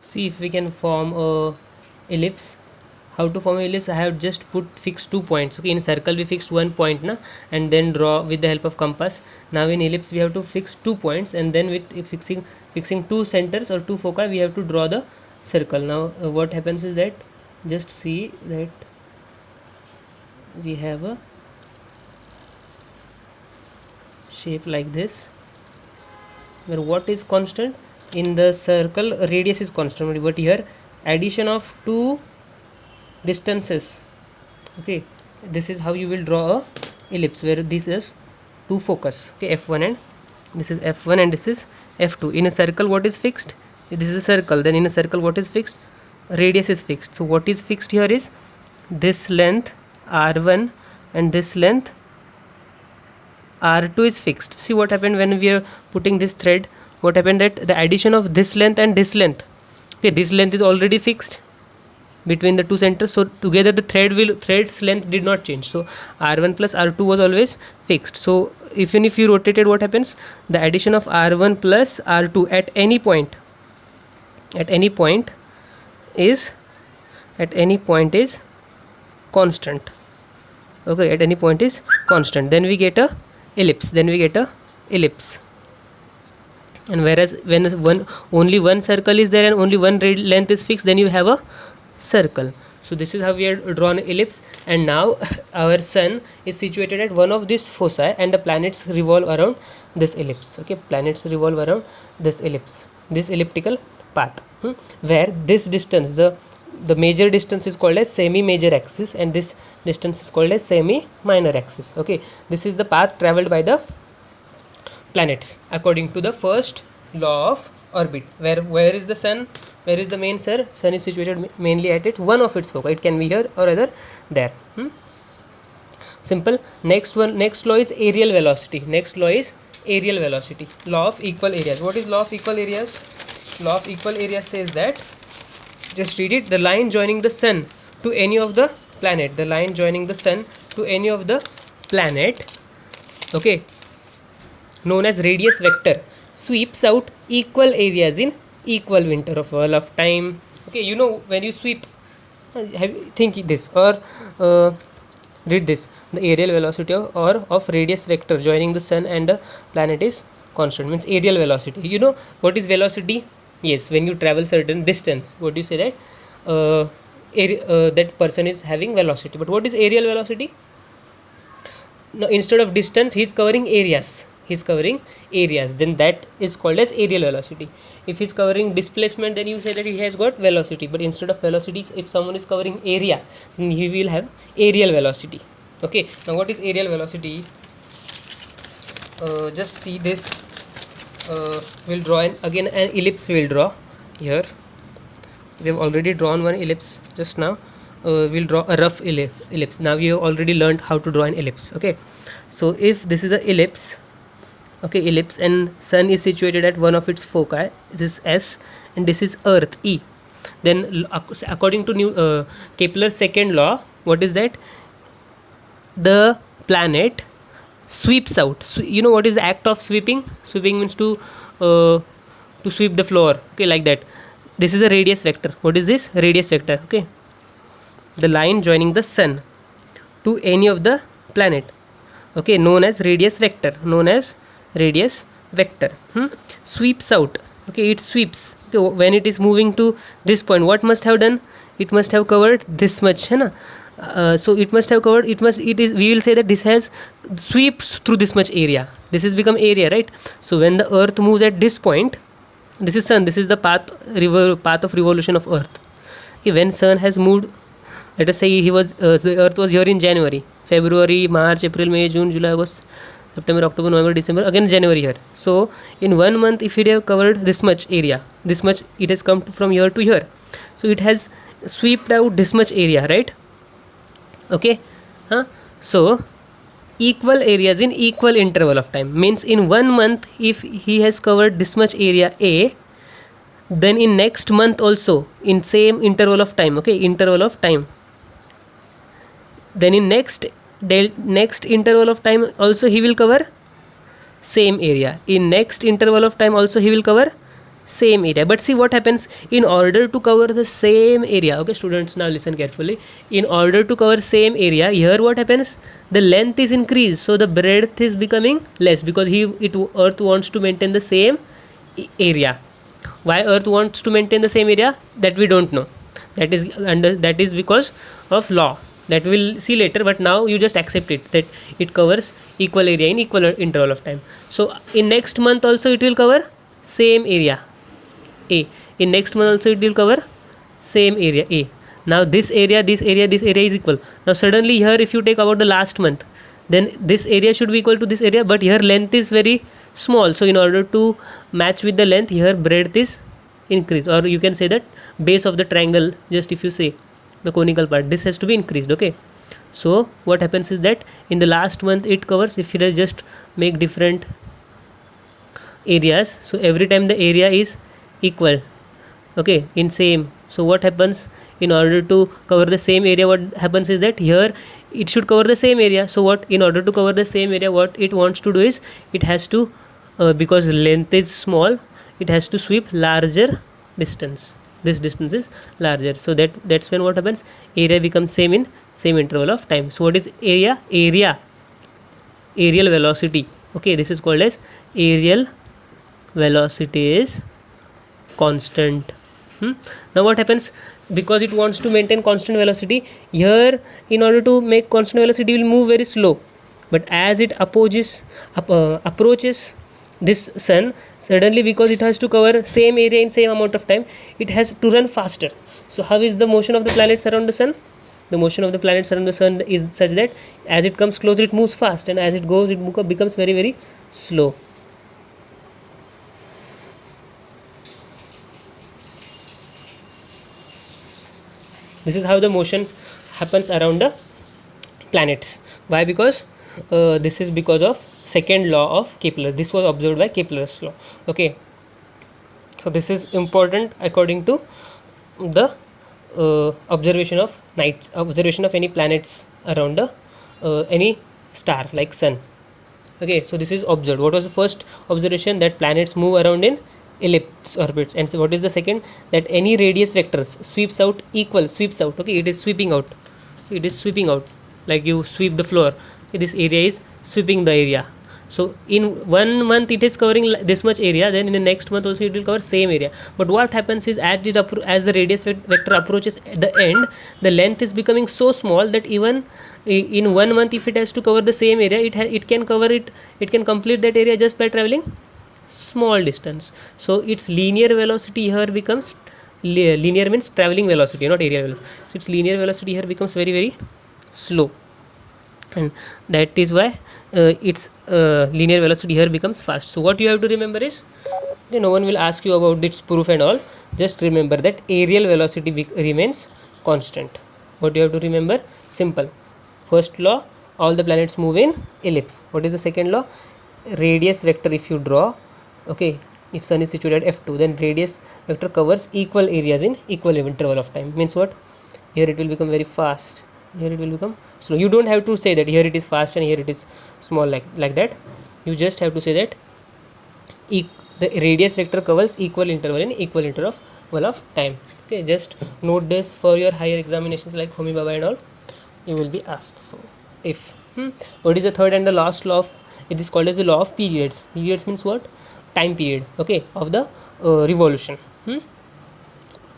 see if we can form a ellipse. How to form an ellipse? I have just fixed 2 points. Okay, in circle we fixed 1 point na, and then draw with the help of compass. Now in ellipse we have to fix 2 points, and then with fixing two centers or two foci we have to draw the circle. Now what happens is that, just see that we have a shape like this, where what is constant? In the circle radius is constant, but here addition of two distances. Okay, this is how you will draw a ellipse, where this is two focus. Okay, f1 and this is f1 and this is f2. In a circle what is fixed? This is a circle. Then in a circle what is fixed? Radius is fixed. So what is fixed here is this length r1 and this length r2 is fixed. See what happened when we are putting this thread? What happened that the addition of this length and this length, okay, this length is already fixed between the two centers, so together the thread's length did not change. So r1 plus r2 was always fixed. So even if you rotated, what happens? The addition of r1 plus r2 at any point is constant. Okay, at any point is constant. Then we get a ellipse. And whereas when only one circle is there and only one length is fixed, then you have a circle. So this is how we have drawn an ellipse. And now our sun is situated at one of these foci, and the planets revolve around this ellipse. Okay, planets revolve around this ellipse, this elliptical path, where this distance, the major distance is called as semi-major axis, and this distance is called as semi-minor axis. Okay, this is the path traveled by the planets according to the first law of orbit. Where is the sun? Where is the main sun? Sun is situated mainly at one of its foci. It can be here or other there. Simple. Next law is aerial velocity. Law of equal areas. What is law of equal areas? Law of equal areas says that, just read it, the line joining the sun to any of the planet, okay, known as radius vector, sweeps out equal areas in equal interval of time. Okay, you know, when you sweep, think this or read this, the aerial velocity of radius vector joining the sun and the planet is constant, means aerial velocity. You know what is velocity? Yes, when you travel certain distance, what do you say that that person is having velocity. But what is aerial velocity? Now instead of distance he is covering areas, then that is called as aerial velocity. If he is covering displacement, then you say that he has got velocity. But instead of velocity, if someone is covering area, then he will have aerial velocity. Okay, now what is aerial velocity? Just see this. We'll draw again an ellipse. We'll draw here. We have already drawn one ellipse just now. We'll draw a rough ellipse. Now we have already learned how to draw an ellipse. Okay, so if this is an ellipse, okay, and sun is situated at one of its foci, this is S, and this is earth, E, then according to Kepler's second law, what is that? The planet sweeps out. You know what is the act of sweeping? Sweeping means to sweep the floor. Okay, like that. This is a radius vector. What is this? Radius vector. Okay, the line joining the sun to any of the planet, okay, known as radius vector, sweeps out. Okay, it sweeps. Okay, when it is moving to this point, what must have done? It must have covered this much, so it must have covered, we will say that this has sweeps through this much area. This has become area, right? So when the earth moves at this point, this is sun, this is the path of revolution of earth. Okay, when sun has moved, let us say the earth was here in January, February, March, April, May, June, July, August, September, October, November, December, again January here. So in 1 month, if it have covered this much area, this much, it has come from here to here, so it has swept out this much area, right? Okay, so equal areas in equal interval of time, means in 1 month if he has covered this much area A, then in next month also in same interval of time, okay, then in next interval of time also he will cover same area, in next interval of time also he will cover same area. But see what happens, in order to cover the same area, okay students, now listen carefully, in order to cover same area, here what happens, the length is increased, so the breadth is becoming less, because earth wants to maintain the same area. Why earth wants to maintain the same area, that we don't know. That is because of law that we'll see later, but now you just accept it, that it covers equal area in equal interval of time. So in next month also it will cover same area A. In next month also it will cover same area A. Now this area is equal. Now suddenly here if you take about the last month, then this area should be equal to this area, but here length is very small, so in order to match with the length, here breadth is increased, or you can say that base of the triangle, just if you say the conical part, this has to be increased. Okay, so what happens is that in the last month it covers, if you just make different areas, so every time the area is equal, okay, in same. So what happens, in order to cover the same area, what happens is that here it should cover the same area. So what, in order to cover the same area, what it wants to do is, it has to because length is small, it has to sweep larger distance. This distance is larger, so that's when what happens, area becomes same in same interval of time. So what is area? Aerial velocity. Okay, this is called as aerial velocity is constant. Now what happens, because it wants to maintain constant velocity, here in order to make constant velocity, it will move very slow, but as it approaches this sun, suddenly because it has to cover same area in same amount of time, it has to run faster. So how is the motion of the planets around the sun? The motion of the planets around the sun is such that as it comes closer it moves fast, and as it goes it becomes very very slow. This is how the motion happens around the planets. Why? Because this is because of second law of Kepler. This was observed by Kepler's law. Okay, so this is important according to the observation of any planets around the any star like sun. Okay, so this is observed. What was the first observation? That planets move around in ellipse orbits. And so what is the second? That any radius vectors sweeps out. Okay, it is sweeping out. It is sweeping out, like you sweep the floor. This area is sweeping the area. So in 1 month it is covering this much area, then in the next month also it will cover same area. But what happens is, as the radius vector approaches the end, the length is becoming so small that even in 1 month, if it has to cover the same area, it can complete that area just by traveling small distance. So its linear velocity here becomes, linear means traveling velocity, not area velocity. So its linear velocity here becomes very very slow, and that is why its linear velocity here becomes fast. So what you have to remember is, no one will ask you about its proof and all, just remember that aerial velocity remains constant. What you have to remember? Simple. First law, all the planets move in ellipse. What is the second law? Radius vector, if you draw, okay, if sun is situated at f2, then radius vector covers equal areas in equal interval of time. Means what? Here it will become very fast, here it will become slow. You don't have to say that here it is fast and here it is small like that. You just have to say that the radius vector covers equal interval in equal interval of time. Okay, just note this for your higher examinations like Homi Baba and all, you will be asked. So if what is the third and the last law of, it is called as the law of periods. Periods means what? Time period, okay, of the revolution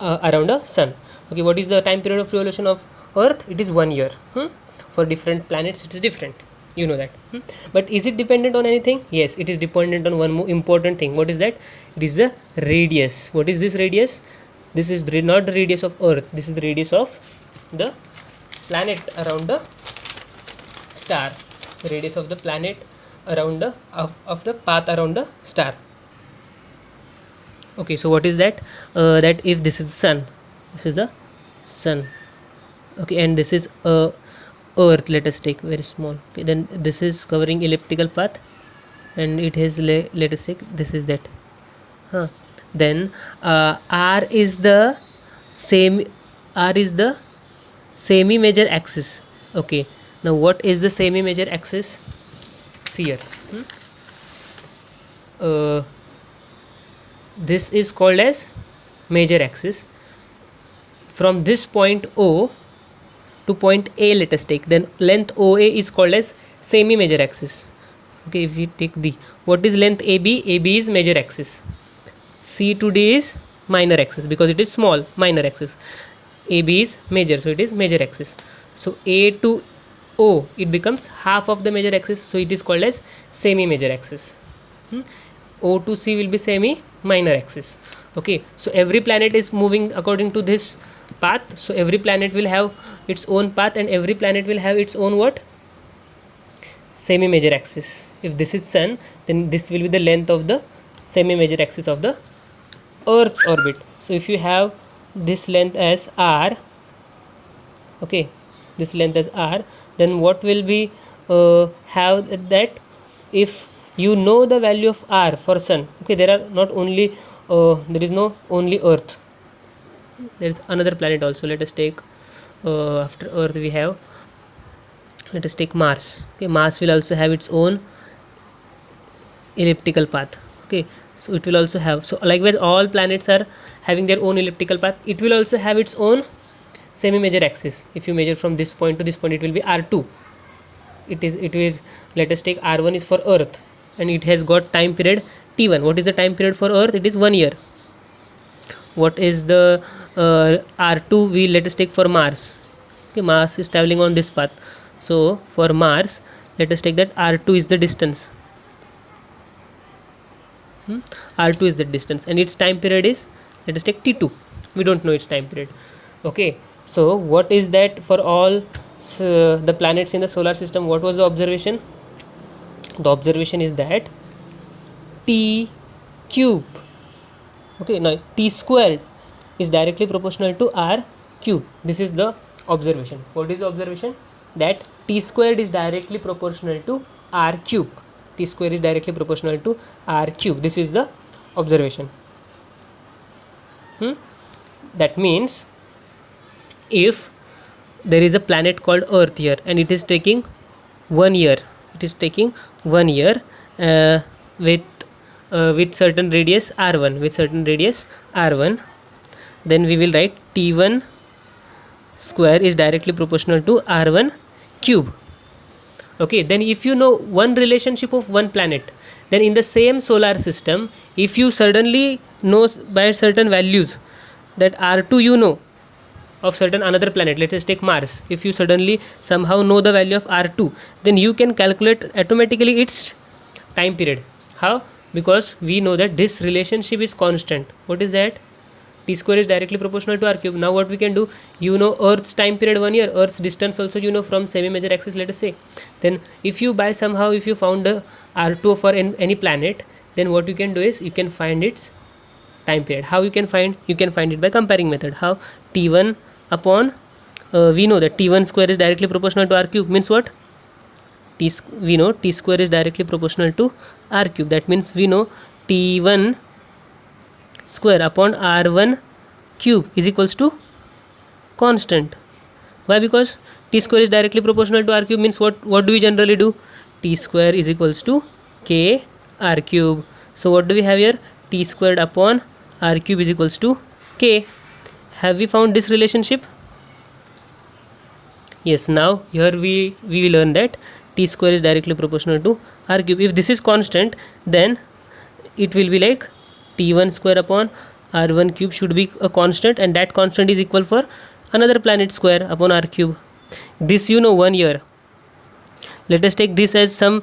around the sun. Okay, what is the time period of revolution of earth? It is 1 year. For different planets it is different, you know that. But is it dependent on anything? Yes, it is dependent on one more important thing. What is that? It is the radius. What is this radius? This is not the radius of earth, this is the radius of the planet around the star. The radius of the planet around the of the path around the star. Okay, so what is that? That if this is the sun, this is the sun, okay, and this is earth, let us take very small, okay, then this is covering elliptical path, and it is let us take this is that. Then r is the semi major axis. Okay, now what is the semi major axis? See here, this is called as major axis. From this point O to point A, let us take, then length OA is called as semi major axis. Okay, if we take D, what is length AB? AB is major axis. C to D is minor axis because it is small, minor axis. AB is major, so it is major axis. So A to O, it becomes half of the major axis, so it is called as semi major axis. O to C will be semi minor axis. Okay, so every planet is moving according to this path, so every planet will have its own path, and every planet will have its own what? Semi major axis. If this is Sun, then this will be the length of the semi major axis of the Earth's orbit. So if you have this length as R, okay, this length as R, then what will be have that? If you know the value of R for Sun, okay, there are not only there is no only Earth, there is another planet also. Let us take after Earth we have, let us take Mars. Okay, Mars will also have its own elliptical path. Okay, so it will also have, so likewise all planets are having their own elliptical path. It will also have its own semi major axis. If you measure from this point to this point, it will be R2. It will, let us take R1 is for Earth, and it has got time period T1. What is the time period for Earth? It is 1 year. What is the R2? We let us take for Mars. Okay, Mars is traveling on this path, so for Mars let us take that R2 is the distance. R2 is the distance, and its time period is, let us take T2. We don't know its time period. Okay, so what is that for all the planets in the solar system? What was the observation? The observation is that T cube, okay, now T squared is directly proportional to R cube. This is the observation. What is the observation? That T squared is directly proportional to R cube. T square is directly proportional to R cube. This is the observation. That means if there is a planet called Earth here, and it is taking 1 year, it is taking 1 year with certain radius R1, with certain radius R1, then we will write T1 square is directly proportional to R1 cube. Okay, then if you know one relationship of one planet, then in the same solar system, if you suddenly know by certain values that R2 you know of certain another planet, let us take Mars, if you suddenly somehow know the value of R2, then you can calculate automatically its time period. How? Because we know that this relationship is constant. What is that? T square is directly proportional to R cube. Now what we can do, you know Earth's time period 1 year, Earth's distance also you know from semi major axis, let us say. Then if you by somehow if you found the R2 for any planet, then what you can do is you can find its time period. How you can find? You can find it by comparing method. How? T1 upon we know that T1 square is directly proportional to R cube, means what? We know T square is directly proportional to R cube. That means we know T1 square upon R1 cube is equals to constant. Why? Because T square is directly proportional to R cube, means what do we generally do? T square is equals to K R cube. So what do we have here? T squared upon R cube is equals to K. Have we found this relationship? Yes, now here we will learn that T square is directly proportional to R cube. If this is constant, then it will be like T1 square upon R1 cube should be a constant, and that constant is equal for another planet square upon R cube. This you know 1 year. Let us take this as some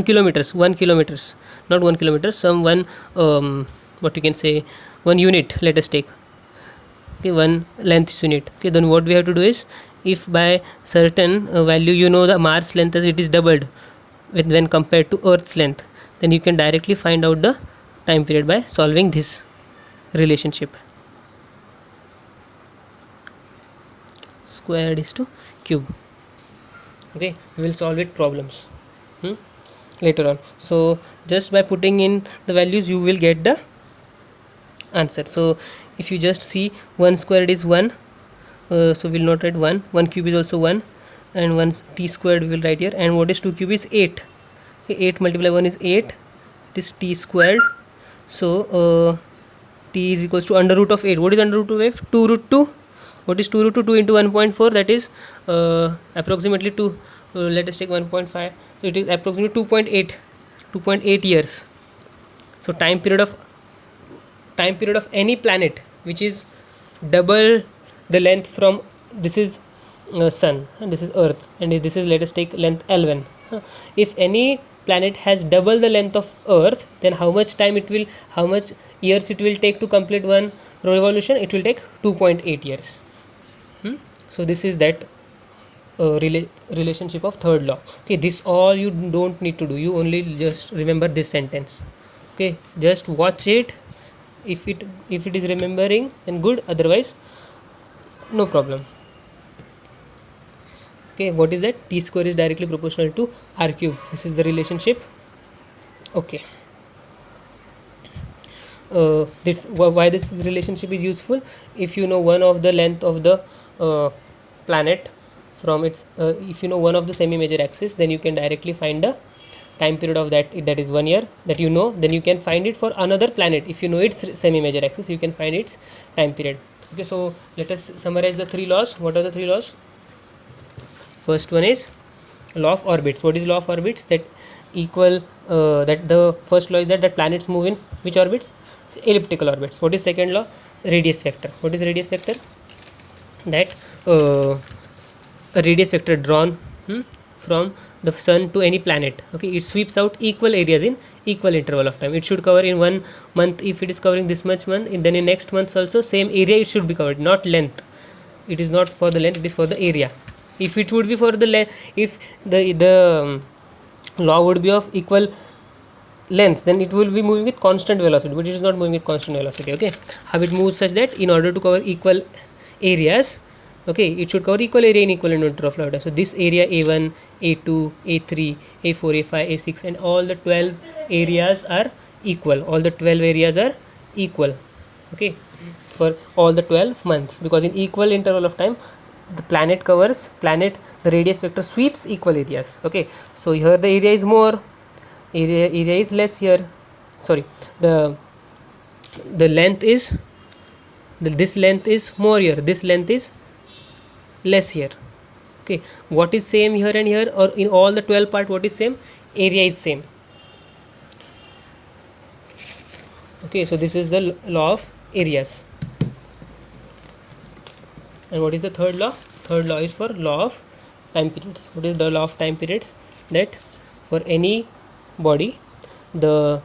kilometers, 1 kilometers, not 1 kilometer, some one what you can say 1 unit, let us take. Okay, 1 length unit. Okay, then what we have to do is, if by certain value you know the Mars length as it is doubled when compared to Earth's length, then you can directly find out the time period by solving this relationship. Squared is to cube. Okay, we will solve it problems later on. So just by putting in the values you will get the answer. So if you just see 1 squared is 1, so we will not write 1 cube is also 1, and 1 T squared we will write here, and what is 2 cube is 8. 8 multiplied 1 is 8, it is T squared, So t is equals to under root of 8. What is under root of 8? 2 root 2. What is 2 root 2? 2 into 1.4, that is approximately 2. Let us take 1.5. So it is approximately 2.8 years. So time period of any planet which is double the length from, this is sun and this is earth, and this is, let us take length L1. If any planet has double the length of earth, then how much years it will take to complete one revolution? It will take 2.8 years. So this is that relationship of third law. Okay, this all you don't need to do, you only just remember this sentence. Okay, just watch it. If it is remembering, then good, otherwise no problem. Okay, what is that? T square is directly proportional to r cube. This is the relationship. Okay, why this relationship is useful? If you know one of the length of the planet from its if you know one of the semi major axis, then you can directly find the time period of that is 1 year, that you know. Then you can find it for another planet. If you know its semi major axis, you can find its time period. Okay, so let us summarize the three laws. What are the three laws? First one is law of orbits. What is law of orbits? That the first law is that planets move in which orbits? Elliptical orbits. What is second law? Radius vector. What is radius vector? That a radius vector drawn from the sun to any planet. Okay, it sweeps out equal areas in equal interval of time. It should cover in 1 month. If it is covering this much month, then in next month also same area it should be covered, not length. It is not for the length, it is for the area. If it would be for the length, if the law would be of equal length, then it will be moving with constant velocity, but it is not moving with constant velocity. Okay, how it moves? Such that in order to cover equal areas, okay, it should cover equal area in equal interval of lambda. So this area A1, A2, A3, A4, A5, A6 and all the 12 areas are equal. All the 12 areas are equal. Okay, for all the 12 months, because in equal interval of time the radius vector sweeps equal areas. Okay, so here the area is more, area is less here. Sorry, the length is this length is more here, this length is less here. Okay, what is same here and here, or in all the 12 part, what is same? Area is same. Okay, so this is the law of areas. And what is the third law? Third law is for law of time periods. What is the law of time periods? That for any body, the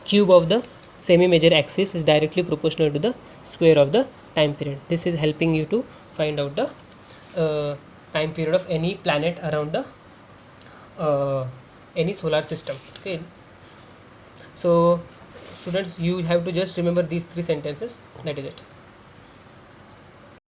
cube of the semi major axis is directly proportional to the square of the time period. This is helping you to find out the time period of any planet around the any solar system. Okay, so students, you have to just remember these three sentences. That is it.